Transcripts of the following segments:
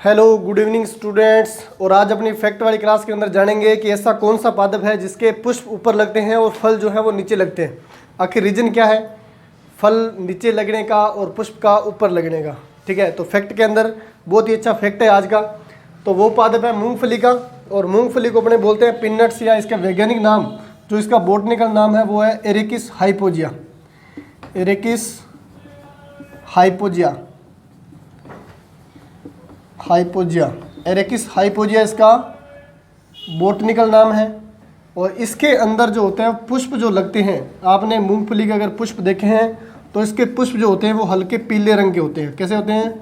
Hello good evening students. और आज अपनी फैक्ट वाली क्लास के अंदर जानेंगे कि ऐसा कौन सा पादप है जिसके पुष्प ऊपर लगते हैं और फल जो है वो नीचे लगते हैं। आखिर रीजन क्या है फल नीचे लगने का और पुष्प का ऊपर लगने का। ठीक है, तो फैक्ट के अंदर बहुत ही अच्छा फैक्ट है आज का। तो वो पादप है मूंगफली का, और मूंगफली को अपने बोलते हैं पिनट्स, या इसका वैज्ञानिक नाम जो इसका बॉटनिकल नाम है वो है एरेकिस हाइपोजिया। एरेकिस हाइपोजिया, हाइपोजिया, एरेकिस हाइपोजिया इसका बॉटनिकल नाम है। और इसके अंदर जो होते हैं पुष्प जो लगते हैं, आपने मूंगफली के अगर पुष्प देखे हैं तो इसके पुष्प जो होते हैं वो हल्के पीले रंग के होते हैं। कैसे होते हैं?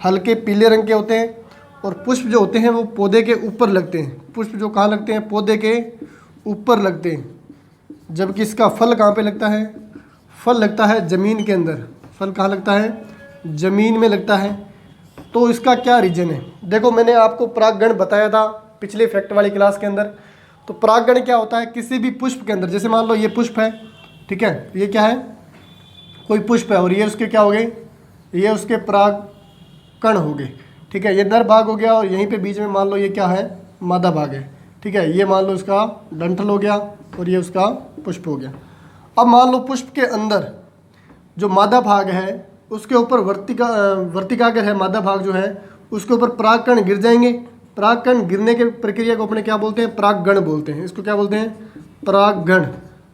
हल्के पीले रंग के होते हैं। और पुष्प जो होते हैं वो पौधे के ऊपर लगते हैं। पुष्प जो कहाँ लगते हैं? पौधे के ऊपर लगते हैं। जबकि इसका फल कहाँ पे लगता है? फल लगता है ज़मीन के अंदर। फल कहाँ लगता है? ज़मीन में लगता है। तो इसका क्या रीजन है? देखो, मैंने आपको परागगण बताया था पिछले फैक्ट वाली क्लास के अंदर। तो परागगण क्या होता है? किसी भी पुष्प के अंदर, जैसे मान लो ये पुष्प है, ठीक है, ये क्या है? कोई पुष्प है और ये उसके क्या हो गए? ये उसके परागकण हो गए। ठीक है, ये नर भाग हो गया और यहीं पे बीच में मान लो ये क्या है? मादा भाग है। ठीक है, ये मान लो इसका डंठल हो गया और ये उसका पुष्प हो गया। अब मान लो पुष्प के अंदर जो मादा भाग है उसके ऊपर वर्तिकाग्र है, मादा भाग जो है उसके ऊपर परागकण गिर जाएंगे। परागकण गिरने के प्रक्रिया को अपने क्या बोलते हैं? परागगण बोलते हैं। इसको क्या बोलते हैं? परागगण।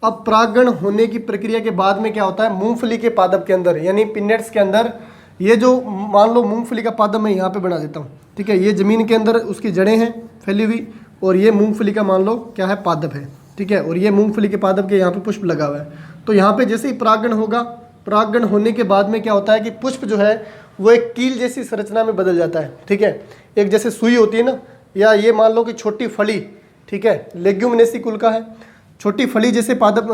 अब परागगण होने की प्रक्रिया के बाद में क्या होता है? मूंगफली के पादप के अंदर यानी पिन्नेट्स के अंदर, ये जो मान लो मूंगफली का पादप मैं यहाँ पे बना देता हूँ, ठीक है, ये ज़मीन के अंदर उसकी जड़ें हैं फैली हुई, और ये मूंगफली का मान लो क्या है? पादप है। ठीक है, और ये मूंगफली के पादप के यहाँ पे पुष्प लगा हुआ है। तो यहाँ पे जैसे ही परागगण होगा, परागगण होने के बाद में क्या होता है कि पुष्प जो है वो एक कील जैसी संरचना में बदल जाता है। ठीक है, एक जैसे सुई होती है ना, या ये मान लो कि छोटी फली, ठीक है, लेग्यूमिनेसी कुल का है, छोटी फली जैसे पादप,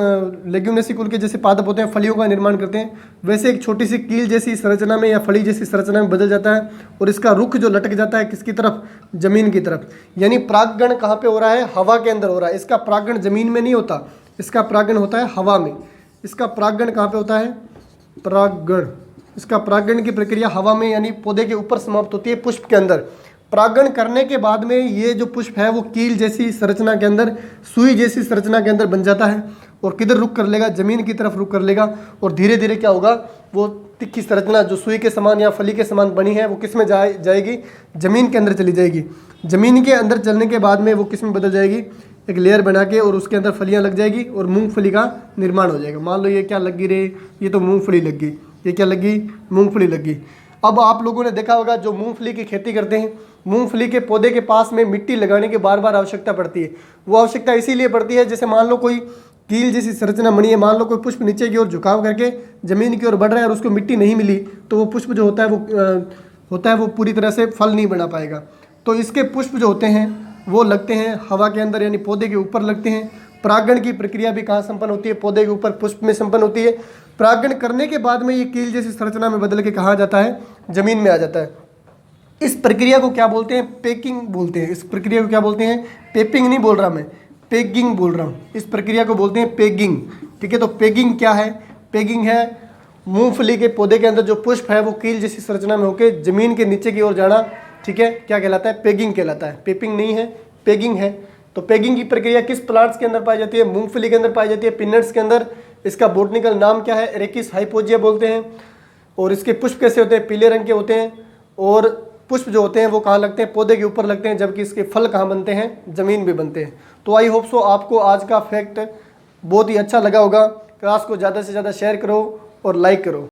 लेग्यूमिनेसी कुल के जैसे पादप होते हैं, फलियों का निर्माण करते हैं, वैसे एक छोटी सी कील जैसी संरचना में या फली जैसी संरचना में बदल जाता है। और इसका रुख जो लटक जाता है किसकी तरफ? जमीन की तरफ। यानी परागगण कहाँ पे हो रहा है? हवा के अंदर हो रहा है। इसका परागगण जमीन में नहीं होता, इसका परागगण होता है हवा में। इसका परागगण कहाँ पे होता है? परागगण, इसका परागगण की प्रक्रिया हवा में यानी पौधे के ऊपर समाप्त होती है पुष्प के अंदर। परागगण करने के बाद में ये जो पुष्प है वो कील जैसी संरचना के अंदर, सुई जैसी संरचना के अंदर बन जाता है। और किधर रुख कर लेगा? जमीन की तरफ रुख कर लेगा। और धीरे धीरे क्या होगा? वो तिखी संरचना जो सुई के समान या फली के समान बनी है वो किस में जाएगी? जमीन के अंदर चली जाएगी। जमीन के अंदर चलने के बाद में वो किस में बदल जाएगी? एक लेयर बना के, और उसके अंदर फलियां लग जाएगी और मूंगफली का निर्माण हो जाएगा। मान लो ये क्या लगी रे? ये तो मूंगफली लग गई। ये क्या लगी? मूंगफली लग गई। अब आप लोगों ने देखा होगा जो मूंगफली की खेती करते हैं, मूंगफली के पौधे के पास में मिट्टी लगाने की बार बार आवश्यकता पड़ती है। वो आवश्यकता इसीलिए पड़ती है, जैसे मान लो कोई कील जैसी संरचना बनी है, मान लो कोई पुष्प नीचे की ओर झुकाव करके जमीन की ओर बढ़ रहा है और उसको मिट्टी नहीं मिली, तो वो पुष्प जो होता है वो पूरी तरह से फल नहीं बना पाएगा। तो इसके पुष्प जो होते हैं वो लगते हैं हवा के अंदर यानी पौधे के ऊपर लगते हैं। परागण की प्रक्रिया भी कहाँ संपन्न होती है? पौधे के ऊपर पुष्प में संपन्न होती है। परागण करने के बाद में ये कील जैसी संरचना में बदल के कहाँ जाता है? जमीन में आ जाता है। इस प्रक्रिया को क्या बोलते हैं? पेकिंग बोलते हैं। इस प्रक्रिया को क्या बोलते हैं? पेपिंग नहीं बोल रहा मैं, पेगिंग बोल रहा हूँ। इस प्रक्रिया को बोलते हैं पेगिंग। ठीक है, तो पेगिंग क्या है? पेगिंग है मूंगफली के पौधे के अंदर जो पुष्प है वो कील जैसी संरचना में होकर जमीन के नीचे की ओर जाना। ठीक है, क्या कहलाता है? पेगिंग कहलाता है। पेपिंग नहीं है, पेगिंग है। तो पेगिंग की प्रक्रिया किस प्लांट्स के अंदर पाई जाती है? मूंगफली के अंदर पाई जाती है, पिनट्स के अंदर। इसका बॉटनिकल नाम क्या है? एरेकिस हाइपोजिया बोलते हैं। और इसके पुष्प कैसे होते हैं? पीले रंग के होते हैं। और पुष्प जो होते हैं वो कहाँ लगते हैं? पौधे के ऊपर लगते हैं। जबकि इसके फल कहाँ बनते हैं? जमीन में बनते हैं। तो आई होप सो आपको आज का फैक्ट बहुत ही अच्छा लगा होगा। क्लास को ज़्यादा से ज़्यादा शेयर करो और लाइक करो।